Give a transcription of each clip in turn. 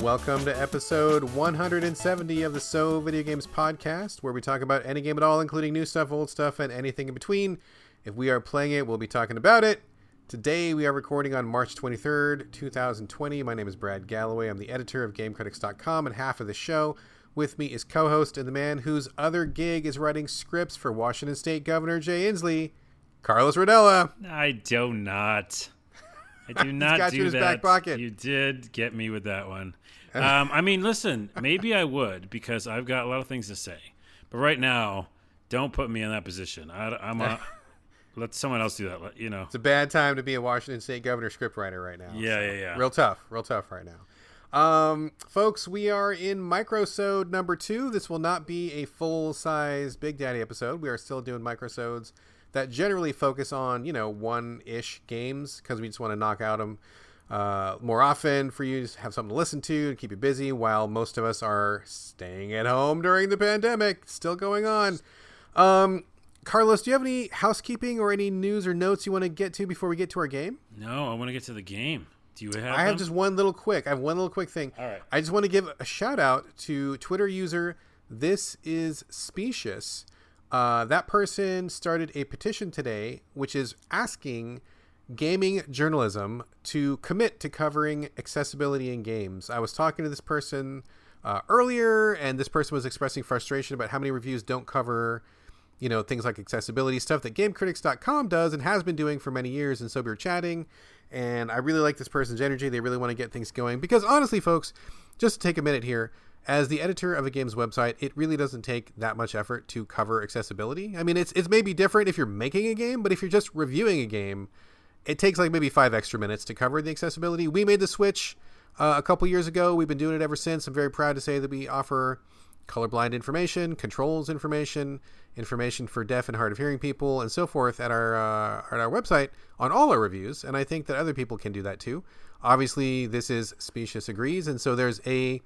Welcome to episode 170 of the So Video Games podcast, where we talk about any game at all, including new stuff, old stuff, and anything in between. If we are playing it, we'll be talking about it. Today, we are recording on March 23rd, 2020. My name is Brad Galloway. I'm the editor of GameCritics.com and half of the show. With me is co-host and the man whose other gig is writing scripts for Washington State Governor Jay Inslee, Carlos Rodella. I do not got do you in his that. back pocket. You did get me with that one. I mean, listen, maybe I would because I've got a lot of things to say. But right now, don't put me in that position. Let someone else do that. You know, it's a bad time to be a Washington State Governor scriptwriter right now. Yeah. Real tough right now. Folks, we are in micro-sode number 2. This will not be a full-size Big Daddy episode. We are still doing micro-sodes that generally focus on, one-ish games because we just want to knock out them more often for you to have something to listen to and keep you busy while most of us are staying at home during the pandemic. Still going on. Carlos, do you have any housekeeping or any news or notes you want to get to before we get to our game? No, I want to get to the game. Do you have I have one little quick thing. All right. I just want to give a shout out to Twitter user This Is Specious. That person started a petition today, which is asking gaming journalism to commit to covering accessibility in games. I was talking to this person earlier, and this person was expressing frustration about how many reviews don't cover, things like accessibility, stuff that GameCritics.com does and has been doing for many years. And so we were chatting, and I really like this person's energy. They really want to get things going because honestly, folks, just to take a minute here, as the editor of a game's website, it really doesn't take that much effort to cover accessibility. I mean, it's maybe different if you're making a game, but if you're just reviewing a game, it takes like maybe 5 extra minutes to cover the accessibility. We made the switch a couple years ago. We've been doing it ever since. I'm very proud to say that we offer colorblind information, controls information for deaf and hard of hearing people, and so forth at our website on all our reviews. And I think that other people can do that too. Obviously, This Is Specious agrees, and so there's a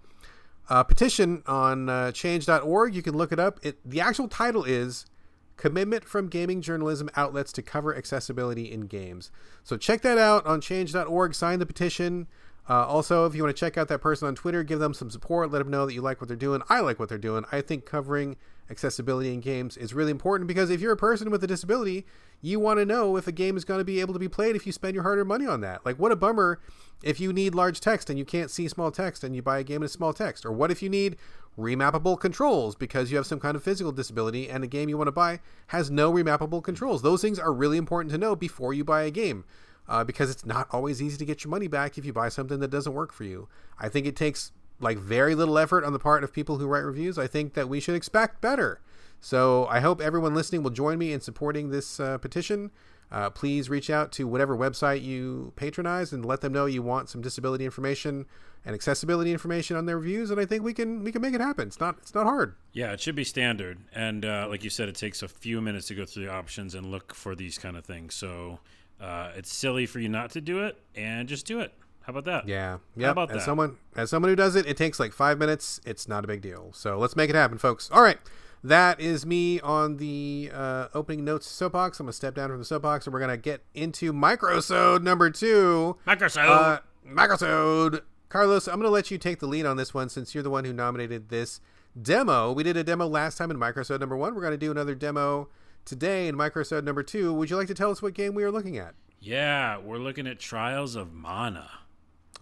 petition on change.org. You can look it up. The actual title is Commitment from Gaming Journalism Outlets to Cover Accessibility in Games. So check that out on change.org. Sign the petition. Also, if you want to check out that person on Twitter, give them some support. Let them know that you like what they're doing. I like what they're doing. I think covering accessibility in games is really important because if you're a person with a disability, you want to know if a game is going to be able to be played if you spend your hard-earned money on that. Like, what a bummer if you need large text and you can't see small text and you buy a game in small text. Or what if you need remappable controls because you have some kind of physical disability and a game you want to buy has no remappable controls. Those things are really important to know before you buy a game. Because it's not always easy to get your money back if you buy something that doesn't work for you. I think it takes very little effort on the part of people who write reviews. I think that we should expect better. So I hope everyone listening will join me in supporting this petition. Please reach out to whatever website you patronize and let them know you want some disability information and accessibility information on their reviews. And I think we can make it happen. It's not hard. Yeah, it should be standard. And like you said, it takes a few minutes to go through the options and look for these kind of things. So it's silly for you not to do it, and just do it. How about that? Yeah. How about as that? As someone who does it, it takes 5 minutes. It's not a big deal. So let's make it happen, folks. All right. That is me on the opening notes soapbox. I'm going to step down from the soapbox, and we're going to get into micro-sode number 2. Micro-sode. Carlos, I'm going to let you take the lead on this one since you're the one who nominated this demo. We did a demo last time in micro-sode number 1. We're going to do another demo today in micro-sode number 2. Would you like to tell us what game we are looking at? Yeah, we're looking at Trials of Mana.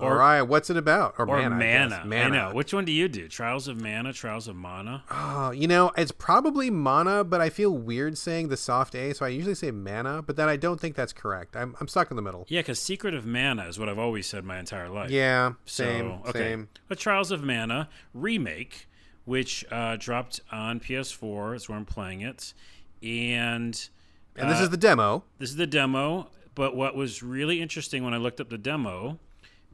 All right, what's it about? Or Mana. I know. Which one do you do? Trials of Mana, Trials of Mana? Oh, it's probably Mana, but I feel weird saying the soft A, so I usually say Mana, but then I don't think that's correct. I'm stuck in the middle. Yeah, because Secret of Mana is what I've always said my entire life. Yeah, same. But Trials of Mana remake, which dropped on PS4, is where I'm playing it. And this is the demo. This is the demo, but what was really interesting when I looked up the demo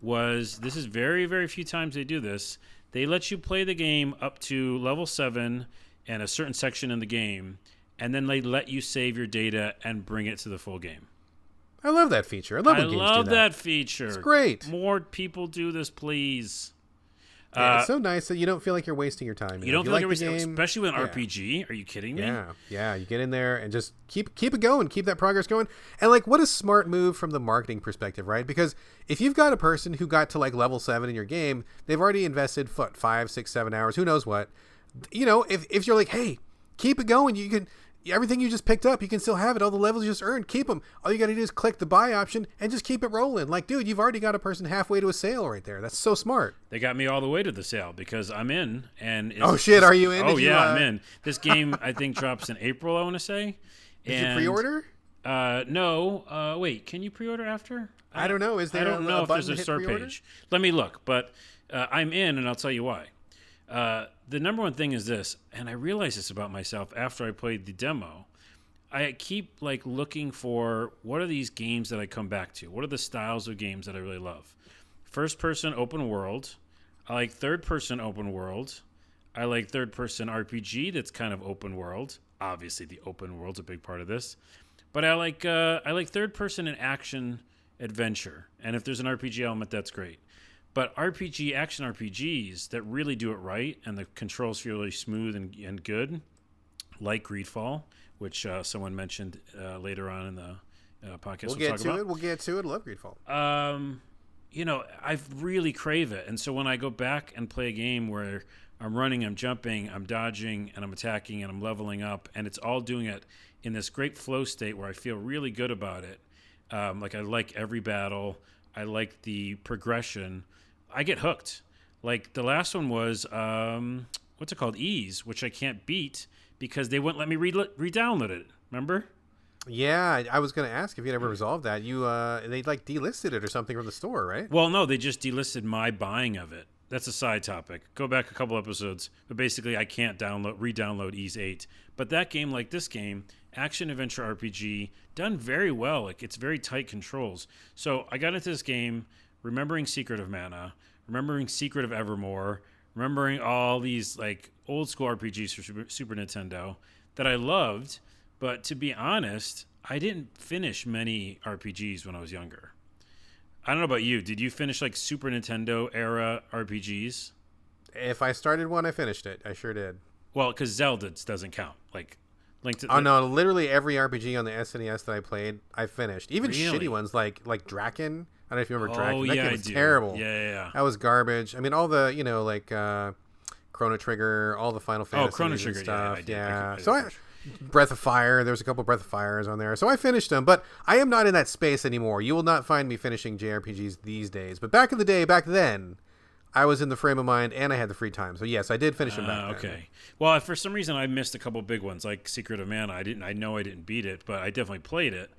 was this is very, very few times they do this. They let you play the game up to level 7 and a certain section in the game, and then they let you save your data and bring it to the full game. I love that feature. I love when games do that. I love that feature. It's great. More people do this, please. Yeah, it's so nice that you don't feel like you're wasting your time. You don't feel like you're wasting, game, especially with an RPG. Are you kidding me? Yeah. You get in there and just keep it going, keep that progress going. And like, what a smart move from the marketing perspective, right? Because if you've got a person who got to like level 7 in your game, they've already invested 5, 6, 7 hours, who knows what. You know, if you're like, hey, keep it going, you can. Everything you just picked up, you can still have it. All the levels you just earned, keep them. All you got to do is click the buy option and just keep it rolling. Like, dude, you've already got a person halfway to a sale right there. That's so smart. They got me all the way to the sale because I'm in. And oh, shit, are you in? Oh, yeah, I'm in. This game, I think, drops in April, I want to say. Did you pre-order? No. Wait, can you pre-order after? I don't know. Is there I don't know if there's a store pre-order? page. Let me look, but I'm in, and I'll tell you why. The number one thing is this, and I realized this about myself after I played the demo. I keep like looking for what are these games that I come back to? What are the styles of games that I really love? First person open world. I like third person open world. I like third person RPG that's kind of open world. Obviously the open world's a big part of this. But I like third person and action adventure. And if there's an RPG element, that's great. But action RPGs that really do it right and the controls feel really smooth and good, like Greedfall, which someone mentioned later on in the podcast. We'll get to it. Love Greedfall. You know, I really crave it. And so when I go back and play a game where I'm running, I'm jumping, I'm dodging, and I'm attacking, and I'm leveling up, and it's all doing it in this great flow state where I feel really good about it. Like I like every battle. I like the progression. I get hooked. Like the last one was, what's it called? Ease, which I can't beat because they wouldn't let me re-download it. Remember? Yeah, I was going to ask if you'd ever resolved that. They like delisted it or something from the store, right? Well, no, they just delisted my buying of it. That's a side topic. Go back a couple episodes. But basically, I can't re-download Ease 8. But that game, like this game, action adventure RPG, done very well. Like it's very tight controls. So I got into this game remembering Secret of Mana, remembering Secret of Evermore, remembering all these like old school RPGs for Super Nintendo that I loved. But to be honest, I didn't finish many RPGs when I was younger. I don't know about you. Did you finish like Super Nintendo era RPGs? If I started one, I finished it. I sure did. Well, because Zelda doesn't count. Like Link to no, literally every RPG on the SNES that I played, I finished. Even Really? shitty ones like Draken. I don't know if you remember Draken. Oh, That yeah, game I was do. terrible. Yeah. That was garbage. I mean, all the, like Chrono Trigger, all the Final Fantasy Chrono Trigger, stuff. I did. Yeah. I did So Breath of Fire. There was a couple Breath of Fires on there. So I finished them, but I am not in that space anymore. You will not find me finishing JRPGs these days. But back in the day, back then, I was in the frame of mind and I had the free time. So yes, I did finish them back then. Okay. Well, for some reason, I missed a couple big ones like Secret of Mana. I know I didn't beat it, but I definitely played it.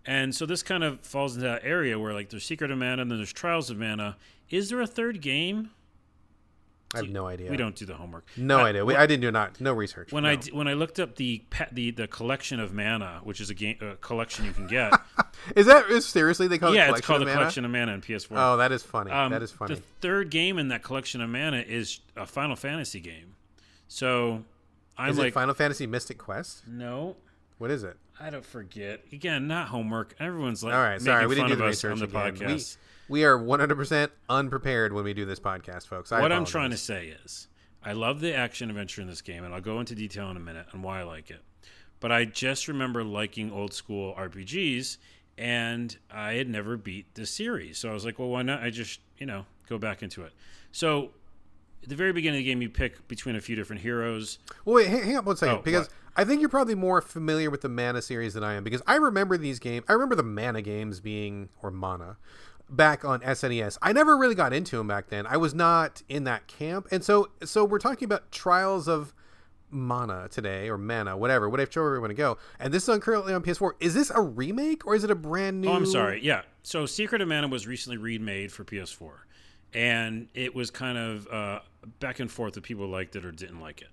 And so this kind of falls into that area where like there's Secret of Mana and then there's Trials of Mana. Is there a third game? I have no idea. We don't do the homework. No idea. I didn't do no research. When I looked up the collection of mana, which is a collection you can get. is seriously they call it? Yeah, it's called the collection of mana in PS4. Oh, that is funny. That is funny. The third game in that collection of mana is a Final Fantasy game. So is it Final Fantasy Mystic Quest? No. What is it? I don't forget. Again, not homework. Everyone's like, all right, sorry, we didn't do the research research on the again. podcast. We are 100% unprepared when we do this podcast, folks. What I'm trying to say is, I love the action adventure in this game, and I'll go into detail in a minute on why I like it. But I just remember liking old school RPGs, and I had never beat the series. So I was like, well, why not? I just, go back into it. So at the very beginning of the game, you pick between a few different heroes. Well, wait, hang on one second, because what? I think you're probably more familiar with the Mana series than I am, because I remember these games. I remember the Mana games Mana, back on SNES. I never really got into them back then. I was not in that camp. And so we're talking about Trials of Mana today, or Mana, whatever we want to go. And this is currently on PS4. Is this a remake or is it a brand new? Oh, I'm sorry. Yeah. So Secret of Mana was recently remade for PS4. And it was kind of back and forth if people liked it or didn't like it.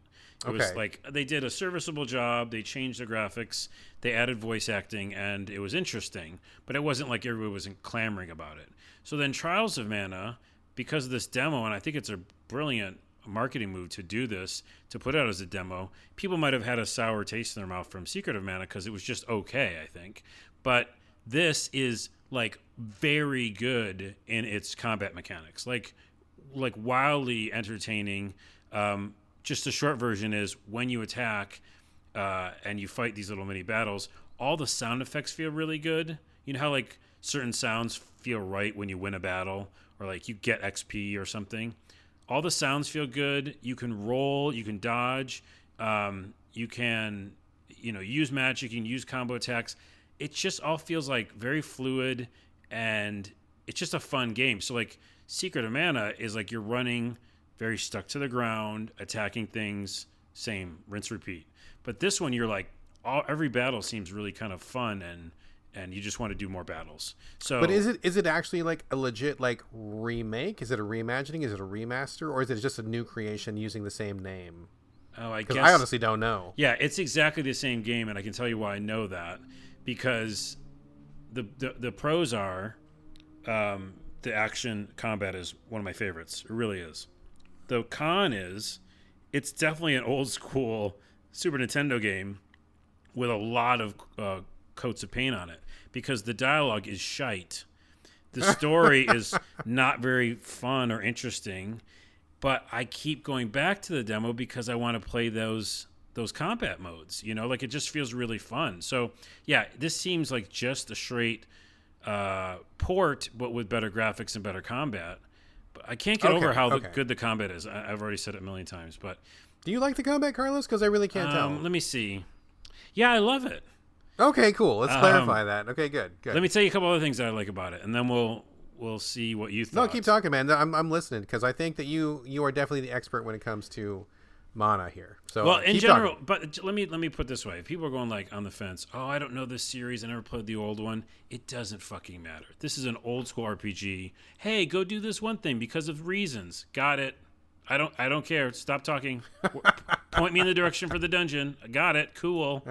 It was like they did a serviceable job. They changed the graphics. They added voice acting, and it was interesting. But it wasn't like everybody was clamoring about it. So then Trials of Mana, because of this demo, and I think it's a brilliant marketing move to do this, to put out as a demo, people might have had a sour taste in their mouth from Secret of Mana because it was just okay, I think. But this is like very good in its combat mechanics. Like like wildly entertaining. Just the short version is when you attack and you fight these little mini battles, all the sound effects feel really good. You know how like certain sounds feel right when you win a battle or like you get XP or something? All the sounds feel good. You can roll, you can dodge, you can, use magic, you can use combo attacks. It just all feels like very fluid, and it's just a fun game. So like Secret of Mana is like you're running very stuck to the ground, attacking things, same, rinse, repeat. But this one, you're like, every battle seems really kind of fun, and you just want to do more battles. So, but is it actually like a legit like remake? Is it a reimagining? Is it a remaster? Or is it just a new creation using the same name? Oh, I guess I honestly don't know. Yeah, it's exactly the same game, and I can tell you why I know that, because the pros are the action combat is one of my favorites. It really is. The con is it's definitely an old school Super Nintendo game with a lot of coats of paint on it, because the dialogue is shite. The story is not very fun or interesting, but I keep going back to the demo because I want to play those combat modes, like it just feels really fun. So yeah, this seems like just a straight port, but with better graphics and better combat. But I can't get over how good the combat is. I've already said it a million times, but do you like the combat, Carlos? Because I really can't tell. Let me see. Yeah, I love it. Okay, cool. Let's clarify that. Okay, good. Let me tell you a couple other things that I like about it, and then we'll see what you thought. No, keep talking, man. I'm listening, because I think that you are definitely the expert when it comes to Mana here. So well, in keep general, talking. but let me put it this way: if people are going like on the fence, oh, I don't know this series, I never played the old one. It doesn't fucking matter. This is an old school RPG. Hey, go do this one thing because of reasons. Got it. I don't care. Stop talking. Point me in the direction for the dungeon. I got it. Cool.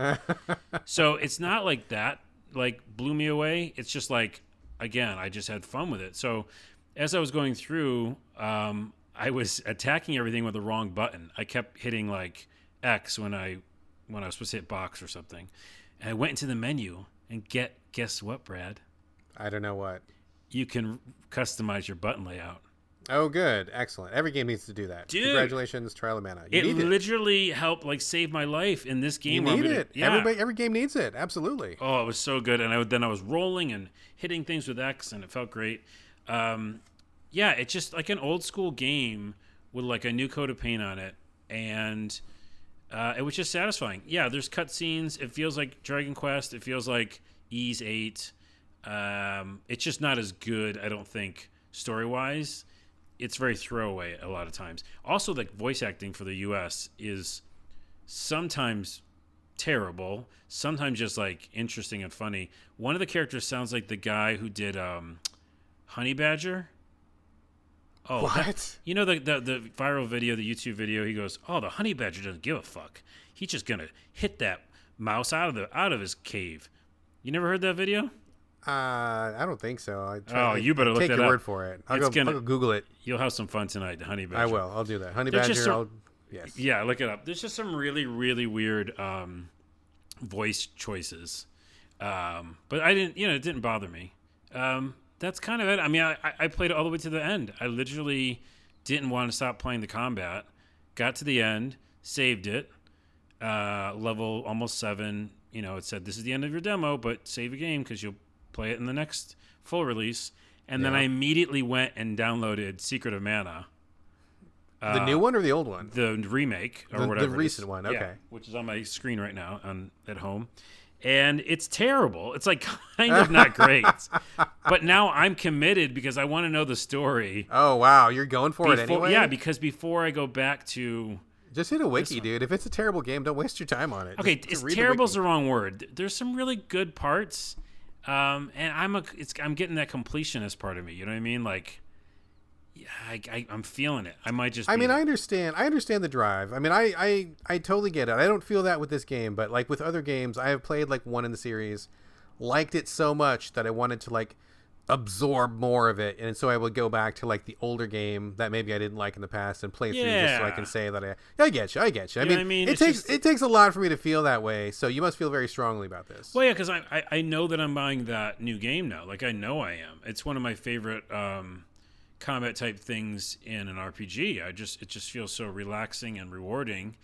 So it's not like that like blew me away. It's just like, again, I just had fun with it. So as I was going through, I was attacking everything with the wrong button. I kept hitting like X when I was supposed to hit box or something. And I went into the menu and guess what, Brad? I don't know what. You can customize your button layout. Oh, good. Excellent. Every game needs to do that. Dude, congratulations, Trial of Mana. It literally helped like save my life in this game. You need it. Yeah. Every game needs it. Absolutely. Oh, it was so good. And then I was rolling and hitting things with X, and it felt great. Yeah, it's just like an old school game with like a new coat of paint on it, and it was just satisfying. Yeah, there's cutscenes. It feels like Dragon Quest. It feels like Ys 8. It's just not as good, I don't think, story-wise. It's very throwaway a lot of times. Also, the voice acting for the U.S. is sometimes terrible, sometimes just like interesting and funny. One of the characters sounds like the guy who did Honey Badger. Oh, what? You know the viral video, the YouTube video. He goes, "Oh, the Honey Badger doesn't give a fuck. He's just gonna hit that mouse out of his cave." You never heard that video? I don't think so. You better look that up. Take your word for it. I'll go Google it. You'll have some fun tonight, the Honey Badger. I will. I'll do that. Honey Badger. Yes. Yeah, look it up. There's just some really, really weird voice choices, but I didn't. It didn't bother me. That's kind of it. I mean, I played it all the way to the end. I literally didn't want to stop playing the combat. Got to the end, saved it, level almost 7. It said this is the end of your demo, but save a game because you'll play it in the next full release. And then I immediately went and downloaded Secret of Mana. The new one or the old one? The remake or whatever. The recent one, okay. Yeah, which is on my screen right now at home. And it's terrible. It's like kind of not great. But now I'm committed because I want to know the story. Oh, wow. You're going for it anyway? Yeah, because before I go back to... Just hit a wiki, dude. If it's a terrible game, don't waste your time on it. Okay, terrible is the wrong word. There's some really good parts. And I'm getting that completionist part of me. You know what I mean? Like, yeah, I'm feeling it. I might just. I understand the drive. I mean, I totally get it. I don't feel that with this game, but like with other games, I have played like one in the series, liked it so much that I wanted to like absorb more of it, and so I would go back to like the older game that maybe I didn't like in the past and play through just so I can say that I get you. I mean, it takes a lot for me to feel that way. So you must feel very strongly about this. Well, yeah, because I know that I'm buying that new game now. Like I know I am. It's one of my favorite combat type things in an RPG. It just feels so relaxing and rewarding,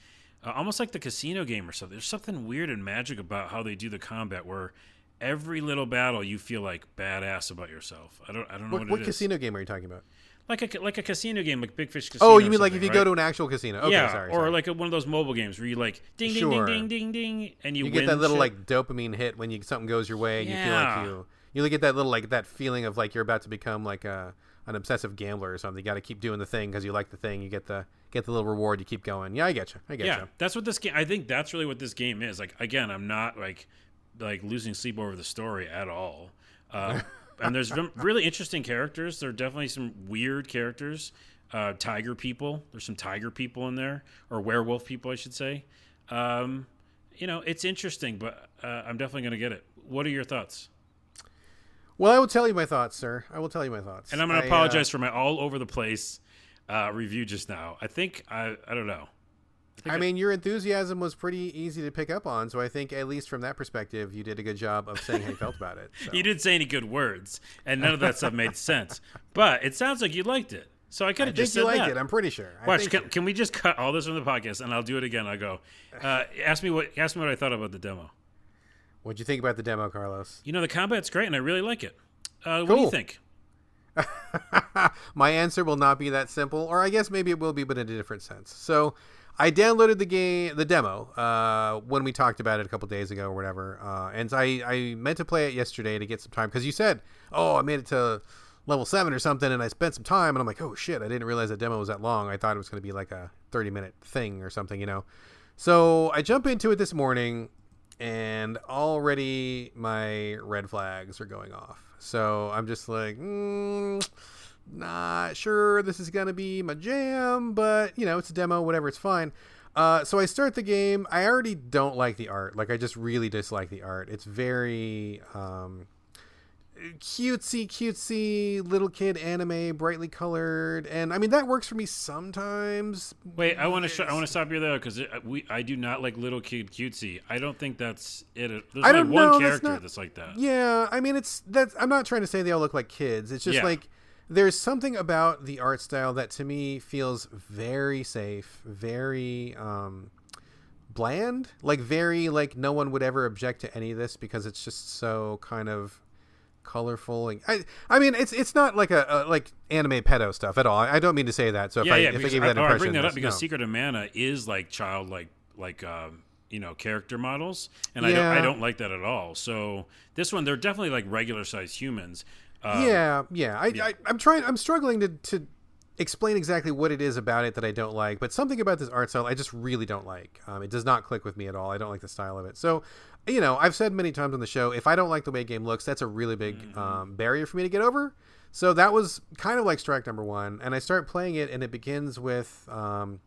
almost like the casino game or something. There's something weird and magic about how they do the combat, where every little battle you feel like badass about yourself. I don't know what it is. What casino game are you talking about? Like a casino game, like Big Fish Casino. Oh, you mean like if you go to an actual casino? Okay, yeah, sorry. Like one of those mobile games where you like ding ding ding ding ding ding, and you get that little shit. like dopamine hit when something goes your way. And you feel like you get that little like that feeling of like you're about to become like an obsessive gambler or something. You got to keep doing the thing because you like the thing. You get the little reward. You keep going. Yeah, I get you. Yeah, that's what this game. I think that's really what this game is. Like again, I'm not like losing sleep over the story at all. And there's really interesting characters. There are definitely some weird characters. Tiger people. There's some tiger people in there, or werewolf people, I should say. It's interesting, but I'm definitely going to get it. What are your thoughts? Well, I will tell you my thoughts, sir. I will tell you my thoughts. And I'm going to apologize for my all over the place review just now. I think I don't know. I mean, your enthusiasm was pretty easy to pick up on, so I think at least from that perspective, you did a good job of saying how you felt about it. So. You didn't say any good words, and none of that stuff made sense. But it sounds like you liked it, so I could have just said that. I think you liked it. I'm pretty sure. Watch, can we just cut all this from the podcast, and I'll do it again? I'll go. Ask me what I thought about the demo. What'd you think about the demo, Carlos? The combat's great, and I really like it. Cool. What do you think? My answer will not be that simple, or I guess maybe it will be, but in a different sense. So. I downloaded the demo, when we talked about it a couple days ago or whatever. And I meant to play it yesterday to get some time because you said, I made it to level 7 or something. And I spent some time and I'm like, oh shit, I didn't realize that demo was that long. I thought it was going to be like a 30-minute thing or something, So I jump into it this morning and already my red flags are going off. So I'm just like, not sure this is gonna be my jam, but it's a demo, whatever, it's fine. So I start the game. I already don't like the art. Like I just really dislike the art. It's very cutesy little kid anime, brightly colored, and I mean that works for me sometimes. Wait, I want to stop you there because I do not like little kid cutesy. I don't think that's it. There's only one character that's like that. Yeah, I mean I'm not trying to say they all look like kids. It's just like. There's something about the art style that to me feels very safe, very bland, like very like no one would ever object to any of this because it's just so kind of colorful. I mean it's not like a like anime pedo stuff at all. I don't mean to say that. So if I give you that impression, I bring that up because Secret of Mana is like child like character models, and I don't like that at all. So this one, they're definitely like regular sized humans. I'm struggling to explain exactly what it is about it that I don't like, but something about this art style I just really don't like. It does not click with me at all. I don't like the style of it. So, I've said many times on the show, if I don't like the way a game looks, that's a really big barrier for me to get over. So that was kind of like strike number one. And I start playing it, and it begins with a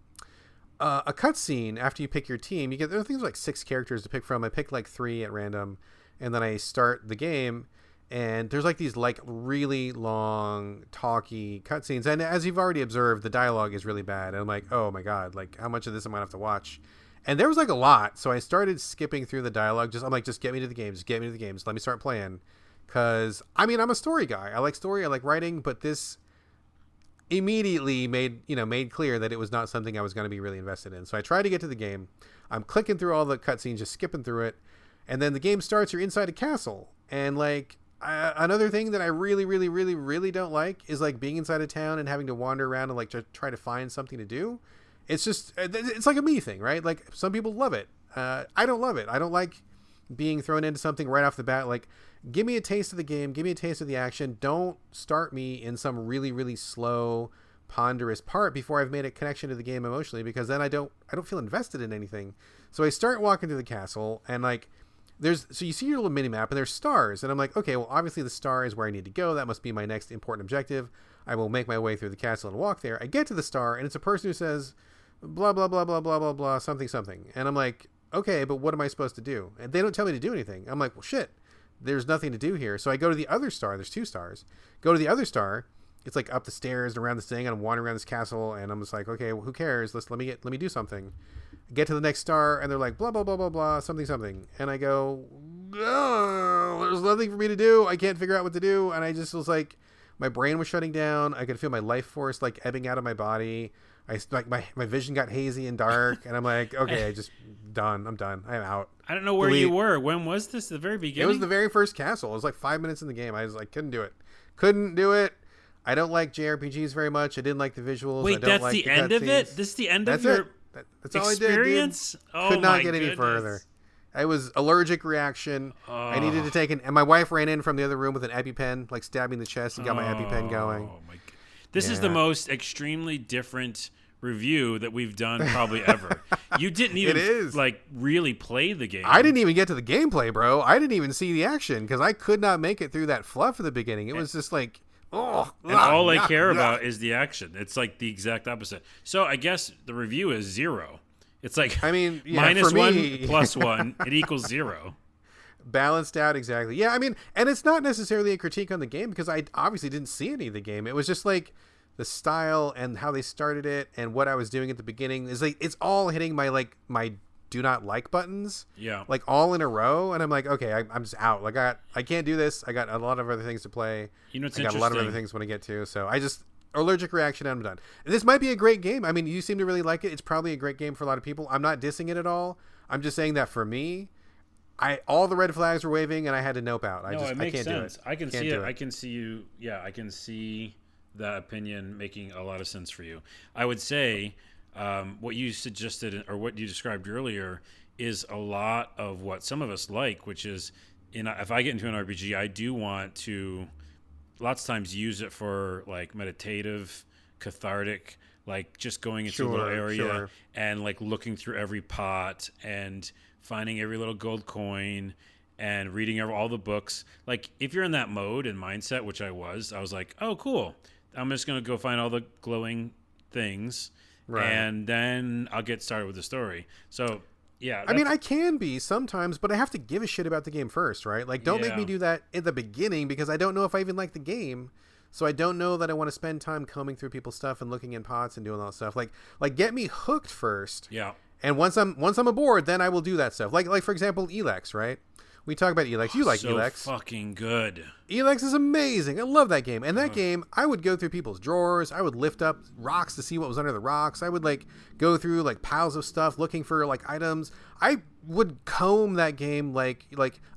cutscene after you pick your team. There are things like 6 characters to pick from. I picked like 3 at random, and then I start the game. And there's like these like really long talky cutscenes, and as you've already observed, the dialogue is really bad. And I'm like, oh my god, like how much of this am I gonna have to watch? And there was like a lot, so I started skipping through the dialogue. Just get me to the games, let me start playing. Because I mean, I'm a story guy. I like story, I like writing, but this immediately made clear that it was not something I was going to be really invested in. So I tried to get to the game. I'm clicking through all the cutscenes, just skipping through it, and then the game starts. You're inside a castle, and like. Another thing that I really, really, really, really don't like is like being inside a town and having to wander around and like try to find something to do. It's like a me thing, right? Like some people love it. I don't love it. I don't like being thrown into something right off the bat. Like, give me a taste of the game. Give me a taste of the action. Don't start me in some really, really slow, ponderous part before I've made a connection to the game emotionally, because then I don't feel invested in anything. So I start walking through the castle, and like, so you see your little mini map and there's stars, and I'm like, okay, well obviously the star is where I need to go. That must be my next important objective. I will make my way through the castle and walk there. I get to the star, and it's a person who says blah blah blah blah blah blah blah something something, and I'm like, okay, but what am I supposed to do? And they don't tell me to do anything. I'm like, well shit, there's nothing to do here. So I go to the other star. There's 2 stars. Go to the other star. It's like up the stairs and around this thing, and I'm wandering around this castle, and I'm just like, okay, well, who cares? Let me do something. Get to the next star, and they're like blah blah blah blah blah something something, and I go, oh, there's nothing for me to do. I can't figure out what to do, and I just was like, my brain was shutting down. I could feel my life force like ebbing out of my body. My vision got hazy and dark, and I'm like, okay, I'm done. I'm out. I don't know where you were. When was this? The very beginning? It was the very first castle. It was like 5 minutes in the game. I was like, couldn't do it. I don't like JRPGs very much. I didn't like the visuals. Wait, that's like the end of it? This is the end of your That's experience? All I did, dude. Could not get any further. I was allergic reaction. I needed to take and my wife ran in from the other room with an EpiPen, like stabbing the chest, and got my EpiPen going. Oh my god! This is the most extremely different review that we've done probably ever. You didn't even like really play the game. I didn't even get to the gameplay, bro. I didn't even see the action because I could not make it through that fluff at the beginning. It was just like, all I care about is the action. It's like the exact opposite. So I guess the review is 0. It's like, I mean, minus for me, 1 plus 1, it equals 0. Balanced out, exactly. Yeah, I mean, and it's not necessarily a critique on the game because I obviously didn't see any of the game. It was just like the style and how they started it and what I was doing at the beginning is like it's all hitting my do not like buttons. Yeah. Like all in a row, and I'm like, okay, I'm just out. Like I can't do this. I got a lot of other things to play. You know, it's I got a lot of other things I want to get to. So I just allergic reaction. I'm done. And this might be a great game. I mean, you seem to really like it. It's probably a great game for a lot of people. I'm not dissing it at all. I'm just saying that for me, all the red flags were waving, and I had to nope out. It makes I can't sense. do it. I can see it. I can see you. Yeah, I can see that opinion making a lot of sense for you. I would say what you suggested or what you described earlier is a lot of what some of us like, which is if I get into an RPG, I do want to lots of times use it for like meditative, cathartic, like just going into a little area and like looking through every pot and finding every little gold coin and reading all the books. Like if you're in that mode and mindset, which I was like, oh, cool. I'm just going to go find all the glowing things and then I'll get started with the story. So yeah. I mean, I can be sometimes, but I have to give a shit about the game first, right? Like don't make me do that in the beginning because I don't know if I even like the game. So I don't know that I want to spend time combing through people's stuff and looking in pots and doing all that stuff. Like get me hooked first. Yeah. And once I'm aboard, then I will do that stuff. Like for example, Elex, right? We talk about Elex. You like Elex. Fucking good. Elex is amazing. I love that game. And that game, I would go through people's drawers. I would lift up rocks to see what was under the rocks. I would like go through like piles of stuff looking for like items. I would comb that game like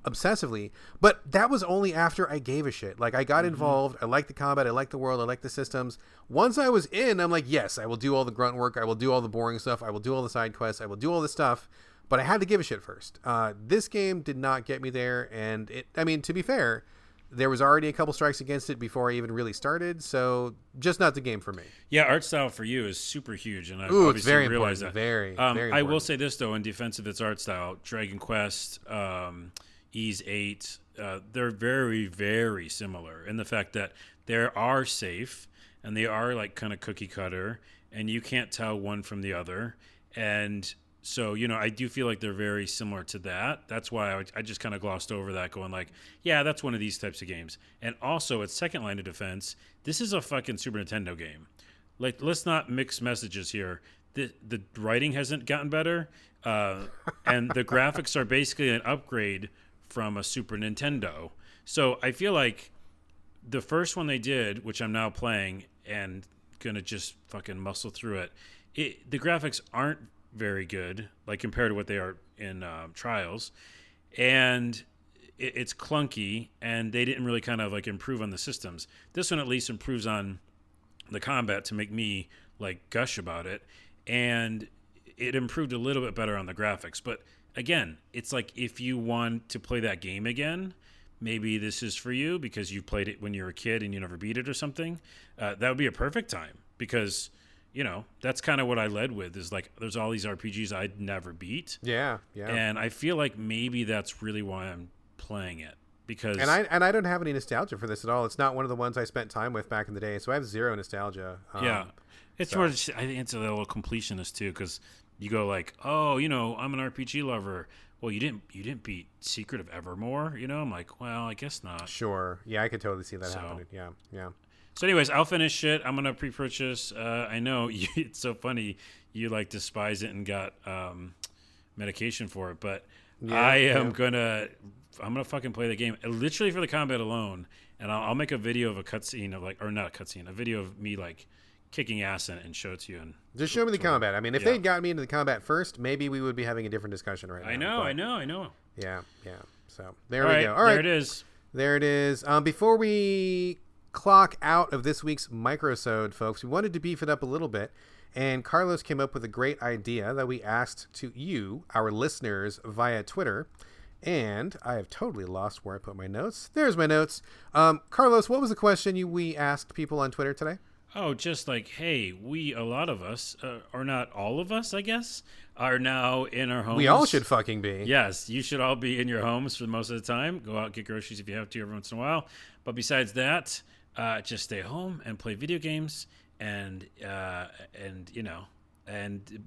obsessively. But that was only after I gave a shit. Like I got involved. I liked the combat. I liked the world. I liked the systems. Once I was in, I'm like, yes, I will do all the grunt work. I will do all the boring stuff. I will do all the side quests. I will do all this stuff. But I had to give a shit first. This game did not get me there, and to be fair, there was already a couple strikes against it before I even really started, so just not the game for me. Yeah, art style for you is super huge, and I obviously very realize that. Very important. I will say this, though, in defense of its art style, Dragon Quest, Ys 8, they're very, very similar in the fact that they are safe, and they are like kind of cookie cutter, and you can't tell one from the other, and so, I do feel like they're very similar to that. That's why I just kind of glossed over that going like, yeah, that's one of these types of games. And also, its second line of defense, this is a fucking Super Nintendo game. Like, let's not mix messages here. The writing hasn't gotten better, and the graphics are basically an upgrade from a Super Nintendo. So I feel like the first one they did, which I'm now playing and going to just fucking muscle through it, the graphics aren't very good, like compared to what they are in Trials, and it's clunky, and they didn't really kind of like improve on the systems. This one at least improves on the combat to make me like gush about it, and it improved a little bit better on the graphics. But again, it's like if you want to play that game again, maybe this is for you because you played it when you were a kid and you never beat it or something. That would be a perfect time because that's kind of what I led with is like there's all these RPGs I'd never beat. Yeah. And I feel like maybe that's really why I'm playing it because and I don't have any nostalgia for this at all. It's not one of the ones I spent time with back in the day, so I have zero nostalgia. It's more. I think it's a little completionist too because you go like, oh, I'm an RPG lover. Well, you didn't beat Secret of Evermore. I'm like, well, I guess not. Sure. Yeah, I could totally see that happening. Yeah. So anyways, I'll finish it. I'm going to pre-purchase. I know it's so funny. You like despise it and got medication for it. But Yeah, I'm gonna fucking play the game literally for the combat alone, and I'll make a video of a cutscene of like, or not a cutscene, a video of me like kicking ass in it and show it to you. And just show me the combat. I mean, if they had got me into the combat first, maybe we would be having a different discussion right now. I know. Yeah. So there we go. All right, there it is. There it is. Before we clock out of this week's micro-sode, folks, we wanted to beef it up a little bit, and Carlos came up with a great idea that we asked to you, our listeners, via Twitter. And I have totally lost where I put my notes. There's my notes. Carlos, what was the question we asked people on Twitter today? Oh, just like, hey, a lot of us, or not all of us, I guess, are now in our homes. We all should fucking be. Yes, you should all be in your homes for most of the time. Go out, get groceries if you have to every once in a while. But besides that, just stay home and play video games and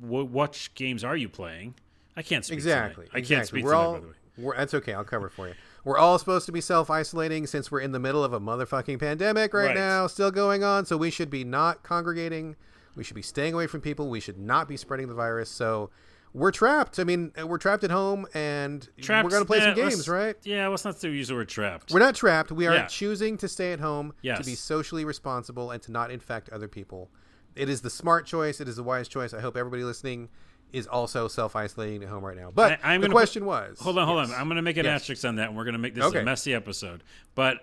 watch games are you playing? I can't speak exactly. to that. I can't speak to that, by the way. That's okay. I'll cover it for you. We're all supposed to be self-isolating since we're in the middle of a motherfucking pandemic right now, still going on. So we should be not congregating. We should be staying away from people. We should not be spreading the virus. So we're trapped. I mean, we're trapped at home, and we're going to play some games, right? Yeah, let's not use the word trapped. We're not trapped. We are choosing to stay at home, yes, to be socially responsible, and to not infect other people. It is the smart choice. It is the wise choice. I hope everybody listening is also self-isolating at home right now. But the question was... Hold on. I'm going to make an asterisk on that, and we're going to make this a messy episode. But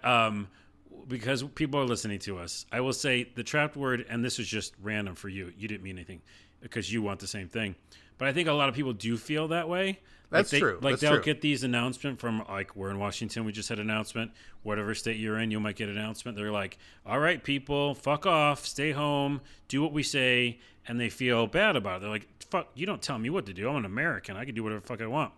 because people are listening to us, I will say the trapped word, and this is just random for you. You didn't mean anything because you want the same thing. But I think a lot of people do feel that way. That's true. Like they'll get these announcements from, like, we're in Washington, we just had an announcement. Whatever state you're in, you might get an announcement. They're like, all right, people, fuck off, stay home, do what we say. And they feel bad about it. They're like, fuck, you don't tell me what to do. I'm an American. I can do whatever the fuck I want.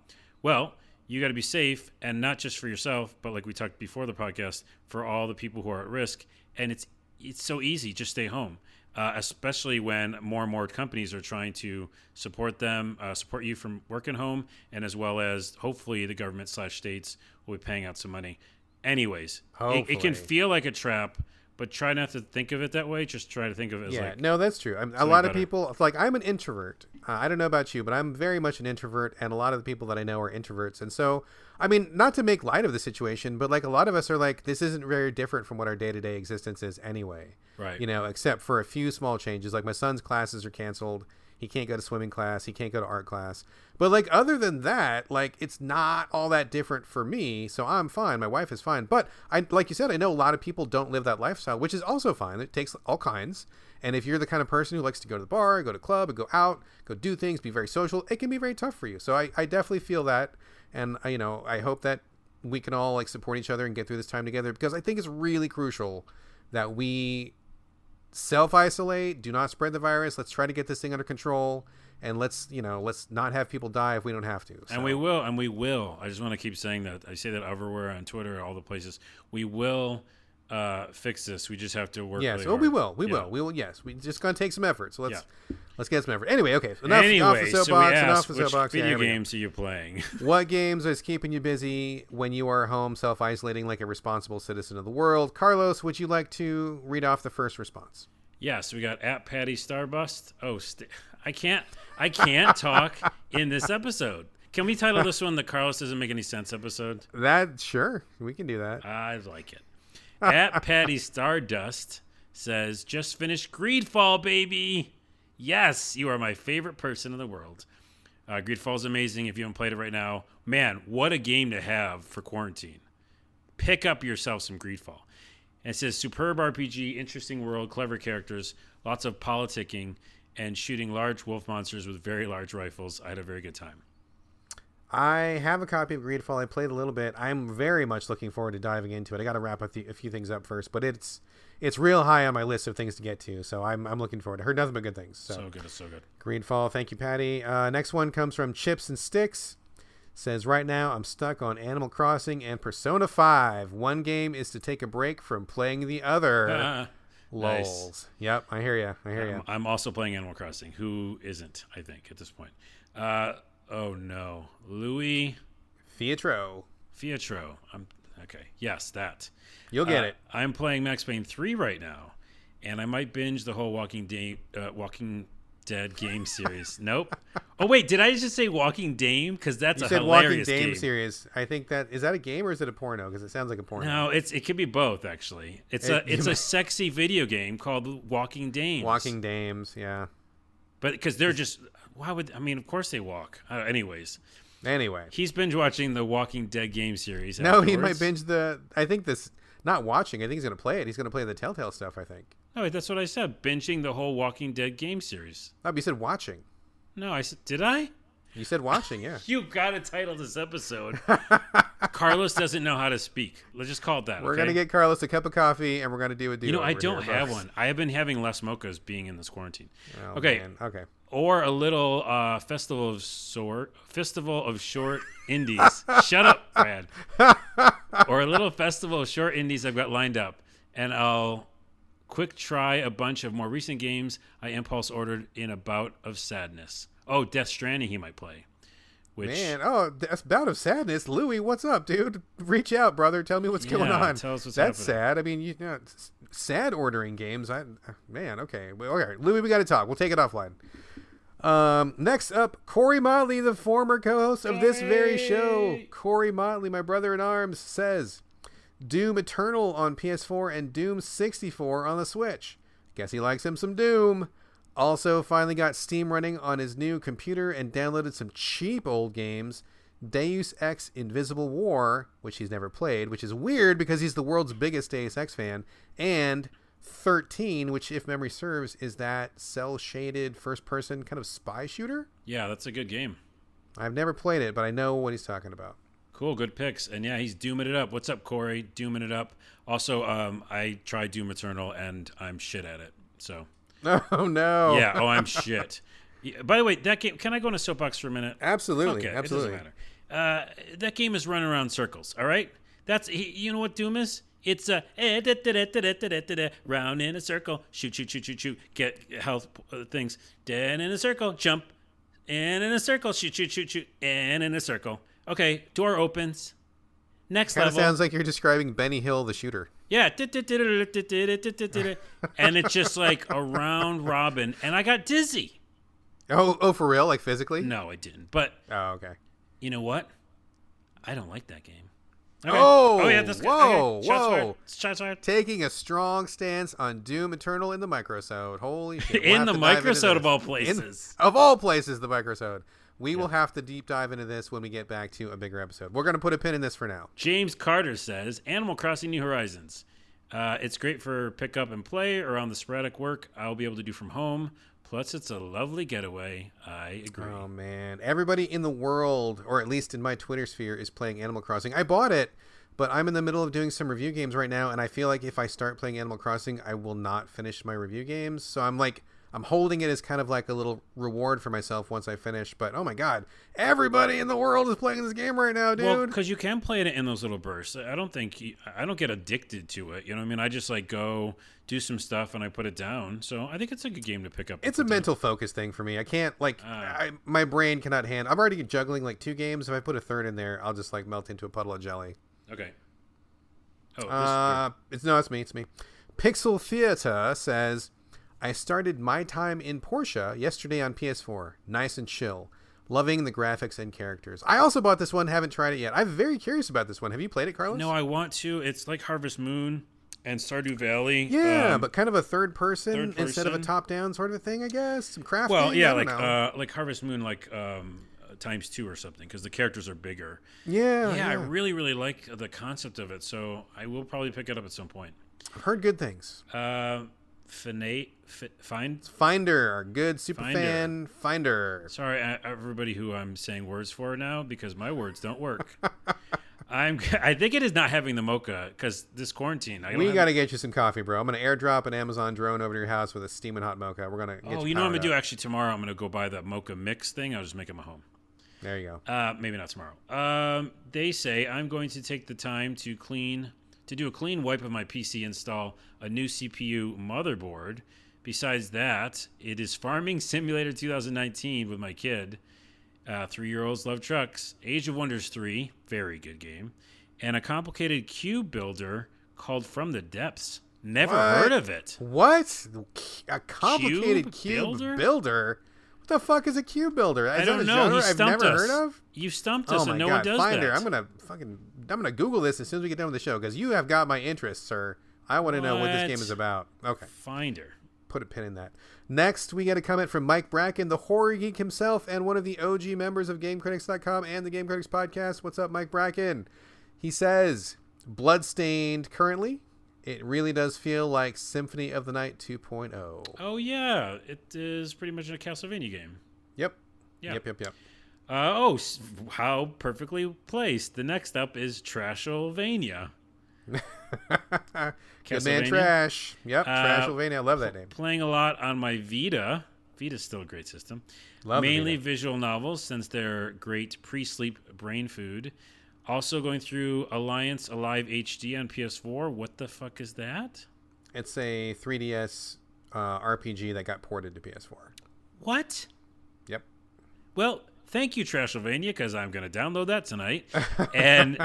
Well, you got to be safe, and not just for yourself, but like we talked before the podcast, for all the people who are at risk. And it's so easy. Just stay home, especially when more and more companies are trying to support you from working home, and as well as hopefully the government/states will be paying out some money. Anyways, it can feel like a trap, but try not to think of it that way. Just try to think of it as no, that's true. A lot of people, like, I'm an introvert. I don't know about you, but I'm very much an introvert, and a lot of the people that I know are introverts. And so, I mean, not to make light of the situation, but like a lot of us are like, this isn't very different from what our day-to-day existence is anyway. Right. You know, except for a few small changes. Like my son's classes are canceled. He can't go to swimming class. He can't go to art class. But like other than that, like it's not all that different for me. So I'm fine. My wife is fine. But like you said, I know a lot of people don't live that lifestyle, which is also fine. It takes all kinds. And if you're the kind of person who likes to go to the bar, go to club, and go out, go do things, be very social, it can be very tough for you. So I definitely feel that. And I hope that we can all like support each other and get through this time together, because I think it's really crucial that we self-isolate, do not spread the virus. Let's try to get this thing under control, and let's not have people die if we don't have to. So. And we will. I just want to keep saying that. I say that everywhere on Twitter, all the places. We will fix this. We just have to work. Yes, really hard. We will. Yes, we just gonna take some effort. So let's get some effort. Anyway, okay. Enough the soapbox. Which video games are you playing? What games is keeping you busy when you are home, self-isolating like a responsible citizen of the world? Carlos, would you like to read off the first response? Yes, we got @Patty Starbust. Oh, I can't talk in this episode. Can we title this one the Carlos Doesn't Make Any Sense episode? Sure, we can do that. I like it. @Patty Stardust says, just finished Greedfall, baby. Yes, you are my favorite person in the world. Greedfall is amazing. If you haven't played it right now, man, what a game to have for quarantine. Pick up yourself some Greedfall. And it says, superb RPG, interesting world, clever characters, lots of politicking, and shooting large wolf monsters with very large rifles. I had a very good time. I have a copy of Greedfall. I played a little bit. I'm very much looking forward to diving into it. I got to wrap up a few things up first, but it's real high on my list of things to get to, so I'm looking forward. I heard nothing but good things. So good. It's so good. Greedfall, thank you, Patty. Next one comes from Chips and Sticks. Says, right now I'm stuck on Animal Crossing and Persona 5. One game is to take a break from playing the other. Lols. Nice. Yep, I hear you. I'm also playing Animal Crossing. Who isn't, I think, at this point. Oh, no. Louis Fiatro. Okay. Yes, that. You'll get it. I'm playing Max Payne 3 right now, and I might binge the whole Walking Dead game series. Nope. Oh wait, did I just say Walking Dame? Because that's You a said Walking hilarious Dame game. series. I think is that a game or is it a porno? Because it sounds like a porno. No, it could be both actually. It's a sexy video game called Walking Dames. Walking Dames, yeah. But because they're just of course they walk. Anyways, Anyway, he's binge watching the Walking Dead game series. no, afterwards. he might binge I think not watching. I think he's going to play it. He's going to play the Telltale stuff, I think. No, that's what I said. Binging the whole Walking Dead game series. Oh, but you said watching. No, I said, did I? You said watching, yeah. You got to title this episode. Carlos doesn't know how to speak. Let's just call it that. We're going to get Carlos a cup of coffee, and we're going to do a deal. I don't have one. I have been having less mochas being in this quarantine. Oh, okay. Man. Okay. Or a little festival of short indies. Shut up, Brad. Or a little festival of short indies I've got lined up, and I'll quick try a bunch of more recent games I impulse ordered in a bout of sadness. Oh, Death Stranding he might play. That's bout of sadness. Louie, what's up, dude? Reach out, brother. Tell me what's going on. Tell us what's That's happening. sad. I mean, sad ordering games. Okay. Well, all right, Louie, we got to talk. We'll take it offline. Next up, Corey Motley, the former co-host of this very show. Corey Motley, my brother in arms, says Doom Eternal on PS4 and Doom 64 on the Switch. Guess he likes him some Doom. Also, finally got Steam running on his new computer and downloaded some cheap old games. Deus Ex Invisible War, which he's never played, which is weird because he's the world's biggest Deus Ex fan, and 13, which, if memory serves, is that cel-shaded first-person kind of spy shooter. Yeah, that's a good game. I've never played it, but I know what he's talking about. Cool, good picks. And yeah, he's dooming it up. What's up, Corey? Dooming it up. Also, I tried Doom Eternal, and I'm shit at it. So. Oh, no. Yeah, I'm shit. Yeah, by the way, that game, can I go on a soapbox for a minute? Absolutely, okay, absolutely. It doesn't matter. That game is running around circles, all right? You know what Doom is? It's round in a circle, shoot, get health things, then in a circle, jump, and in a circle, shoot, and in a circle. Okay, door opens. Next Kind of level. sounds like you're describing Benny Hill, the shooter. Yeah. And it's just like a round robin. And I got dizzy. Oh, for real? Like physically? No, I didn't. But Oh, okay. you know what? I don't like that game. Okay. Oh, yeah, that's good. whoa, Okay. Shots whoa. fired. Shots fired. Taking a strong stance on Doom Eternal in the micro-sode. Holy shit. In the micro-sode of all places. Of all places, the micro-sode. We will have to deep dive into this when we get back to a bigger episode. We're going to put a pin in this for now. James Carter says, Animal Crossing New Horizons. It's great for pick up and play or on the sporadic work I'll be able to do from home. Plus, it's a lovely getaway. I agree. Oh, man. Everybody in the world, or at least in my Twitter sphere, is playing Animal Crossing. I bought it, but I'm in the middle of doing some review games right now, and I feel like if I start playing Animal Crossing, I will not finish my review games. So I'm holding it as kind of like a little reward for myself once I finish. But, oh, my God. Everybody in the world is playing this game right now, dude. Well, because you can play it in those little bursts. I don't get addicted to it. You know what I mean? I just go do some stuff and I put it down. So I think it's a good game to pick up. It's a mental focus thing for me. I can't, my brain cannot handle. I'm already juggling 2 games. If I put a third in there, I'll just melt into a puddle of jelly. Okay. Oh, it's me. Pixel Theater says, I started My Time in Portia yesterday on PS4. Nice and chill. Loving the graphics and characters. I also bought this one. Haven't tried it yet. I'm very curious about this one. Have you played it, Carlos? No, I want to. It's like Harvest Moon and Stardew Valley. Yeah, but kind of a third person instead of a top-down sort of a thing, I guess. Some crafting. Well, yeah, like Harvest Moon, times 2 or something, because the characters are bigger. Yeah. I really, really like the concept of it, so I will probably pick it up at some point. I've heard good things. Finder, our good superfan Finder. Sorry, everybody who I'm saying words for now, because my words don't work. I think it is not having the mocha because this quarantine. We got to get you some coffee, bro. I'm gonna airdrop an Amazon drone over to your house with a steaming hot mocha. We're gonna. Get you know what I'm gonna do actually tomorrow? I'm gonna go buy the mocha mix thing. I'll just make it my home. There you go. Maybe not tomorrow. They say I'm going to take the time to do a clean wipe of my PC, install a new CPU motherboard. Besides that, it is Farming Simulator 2019 with my kid. 3-year-olds love trucks. Age of Wonders 3, very good game. And a complicated cube builder called From the Depths. Never heard of it. What? A complicated Cube builder? What the fuck is a cube builder? Is I don't that a know. genre You I've stumped never us. heard of? You stumped us, Oh my and no God, one does Finder. that. I'm gonna Google this as soon as we get done with the show because you have got my interest, sir. I want to know what this game is about. Okay. Finder. Put a pin in that. Next, we get a comment from Mike Bracken, the horror geek himself and one of the OG members of GameCritics.com and the Game Critics podcast. What's up, Mike Bracken? He says, Bloodstained currently. It really does feel like Symphony of the Night 2.0. Oh, yeah. It is pretty much a Castlevania game. Yep. Yeah. Yep. How perfectly placed. The next up is Trashylvania. Good man, Trash. Yep, Trashylvania. I love that name. Playing a lot on my Vita. Vita's still a great system. Love Mainly Vita. visual novels, since they're great pre-sleep brain food. Also going through Alliance Alive HD on PS4. What the fuck is that? It's a 3DS RPG that got ported to PS4. What? Yep. Well, thank you, Trashylvania, because I'm going to download that tonight. And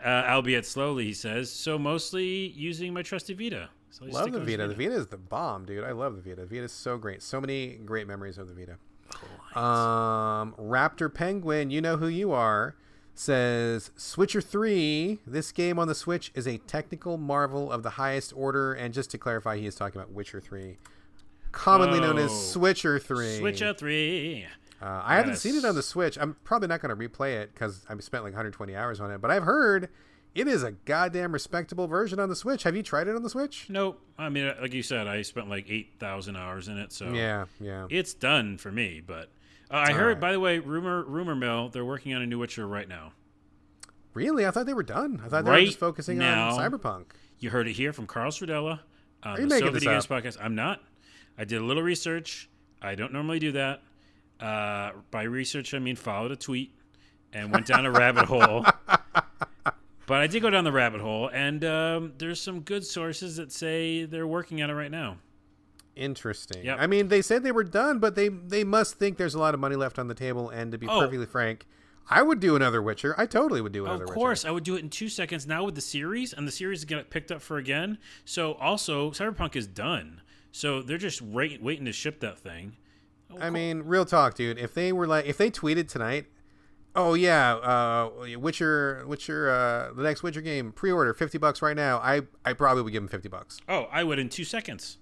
albeit slowly, he says. So mostly using my trusty Vita. So Love the Vita. The Vita is the bomb, dude. I love the Vita. The Vita is so great. So many great memories of the Vita. Raptor Penguin, you know who you are, says, Switcher 3, this game on the Switch is a technical marvel of the highest order. And just to clarify, he is talking about Witcher 3, commonly known as Switcher 3. Switcher 3. I haven't seen it on the Switch. I'm probably not going to replay it because I've spent like 120 hours on it. But I've heard it is a goddamn respectable version on the Switch. Have you tried it on the Switch? Nope. I mean, like you said, I spent like 8,000 hours in it. So yeah. It's done for me. But I heard, by the way, rumor mill, they're working on a new Witcher right now. Really? I thought they were done. I thought they were just focusing on Cyberpunk. You heard it here from Carl Stradella Are on you the making So this Video Games up? podcast. I'm not. I did a little research. I don't normally do that. By research, I mean followed a tweet and went down a rabbit hole. But I did go down the rabbit hole, and there's some good sources that say they're working on it right now. Interesting. Yep. I mean, they said they were done, but they must think there's a lot of money left on the table. And to be perfectly frank, I would do another Witcher. I totally would do another Witcher. Of course, I would do it in 2 seconds now with the series, and the series is get picked up for again. So also, Cyberpunk is done. So they're just waiting to ship that thing. I mean, real talk, dude. If they tweeted tonight, oh yeah, Witcher, the next Witcher game, pre-order $50 right now, I probably would give them $50. Oh, I would in 2 seconds.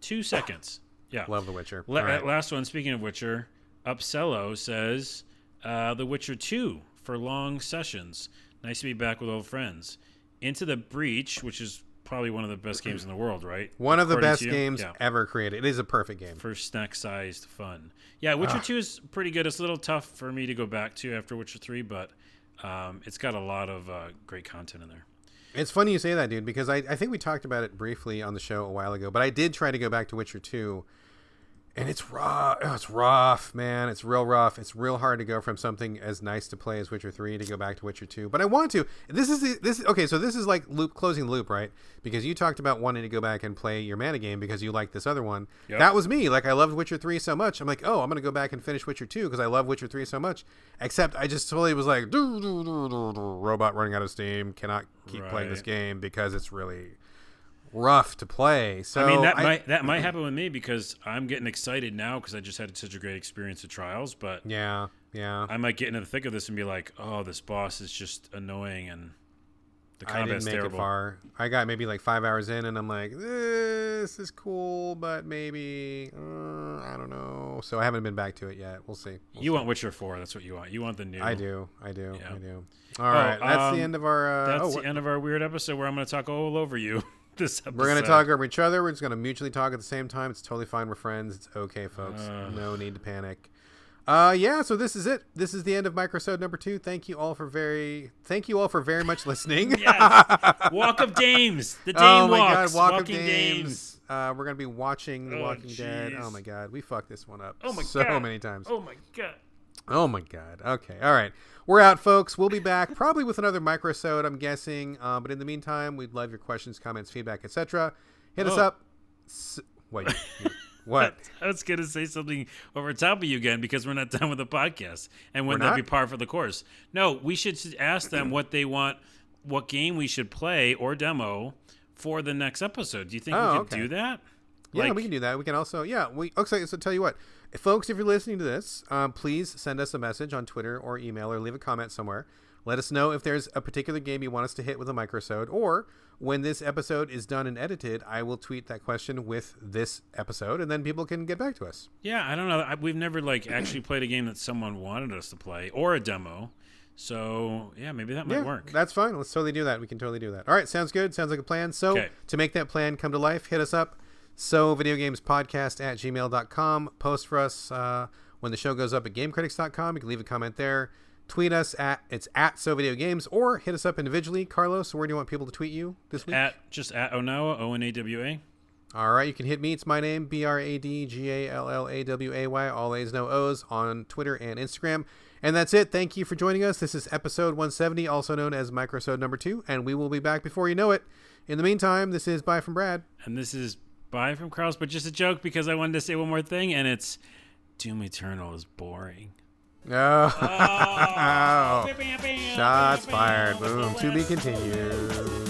2 seconds. Yeah. Love The Witcher. Right. Last one, speaking of Witcher, Upsello says, The Witcher 2 for long sessions. Nice to be back with old friends. Into the Breach, which is probably one of the best games in the world, right? One of the best games ever created. It is a perfect game. For snack-sized fun. Yeah, Witcher 2 is pretty good. It's a little tough for me to go back to after Witcher 3, but it's got a lot of great content in there. It's funny you say that, dude, because I think we talked about it briefly on the show a while ago, but I did try to go back to Witcher 2, and it's rough. Oh, it's rough, man. It's real rough. It's real hard to go from something as nice to play as Witcher 3 to go back to Witcher 2. But I want to. Okay, so this is like closing the loop, right? Because you talked about wanting to go back and play your mana game because you like this other one. Yep. That was me. Like, I loved Witcher 3 so much. I'm like, oh, I'm going to go back and finish Witcher 2 because I love Witcher 3 so much. Except I just totally was like, robot running out of steam. Cannot keep playing this game because it's really rough to play. So I mean, that might happen with me because I'm getting excited now because I just had such a great experience at Trials. But yeah, I might get into the thick of this and be like, oh, this boss is just annoying and the combat's terrible. I didn't make it far. I got maybe like 5 hours in, and I'm like, this is cool, but maybe I don't know. So I haven't been back to it yet. We'll see. You want Witcher 4? That's what you want. You want the new. I do. All right, that's the end of our. That's the end of our weird episode where I'm going to talk all over you. This episode. We're going to talk over each other. We're just going to mutually talk at the same time. It's totally fine. We're friends. It's okay, folks. No need to panic. So this is it. This is the end of micro-sode number 2. Thank you all for very much listening. Yes. Walk of Dames. The Dame oh my walks. God, Walk Walking of Dames. We're going to be watching The Walking Dead. Oh my God. We fucked this one up so many times. Oh my God. Oh my God. Okay. All right. We're out, folks. We'll be back probably with another micro-sode, I'm guessing. But in the meantime, we'd love your questions, comments, feedback, etc. Hit us up. Wait. What? I was going to say something over top of you again because we're not done with the podcast. And wouldn't that be par for the course? No, we should ask them what they want, what game we should play or demo for the next episode. Do you think we could do that? Yeah, we can do that. We can also, okay, so tell you what, folks, if you're listening to this, please send us a message on Twitter or email or leave a comment somewhere. Let us know if there's a particular game you want us to hit with a micro-sode, or when this episode is done and edited, I will tweet that question with this episode, and then people can get back to us. Yeah, I don't know. We've never actually played a game that someone wanted us to play, or a demo. So, yeah, maybe that might work. That's fine. Let's totally do that. We can totally do that. All right, sounds good. Sounds like a plan. So, to make that plan come to life, hit us up. Videogamespodcast@gmail.com. Post for us when the show goes up at gamecritics.com. You can leave a comment there. Tweet us at Videogames, or hit us up individually. Carlos, where do you want people to tweet you this week? Just at Onawa, ONAWA. All right, you can hit me. It's my name, BRADGALLAWAY, all A's, no O's, on Twitter and Instagram. And that's it. Thank you for joining us. This is episode 170, also known as micro-sode number 2, and we will be back before you know it. In the meantime, this is Bye from Brad. And this is Bye from Carlos, but just a joke because I wanted to say one more thing, and it's Doom Eternal is boring. Oh. Shots fired. Boom. To be continued.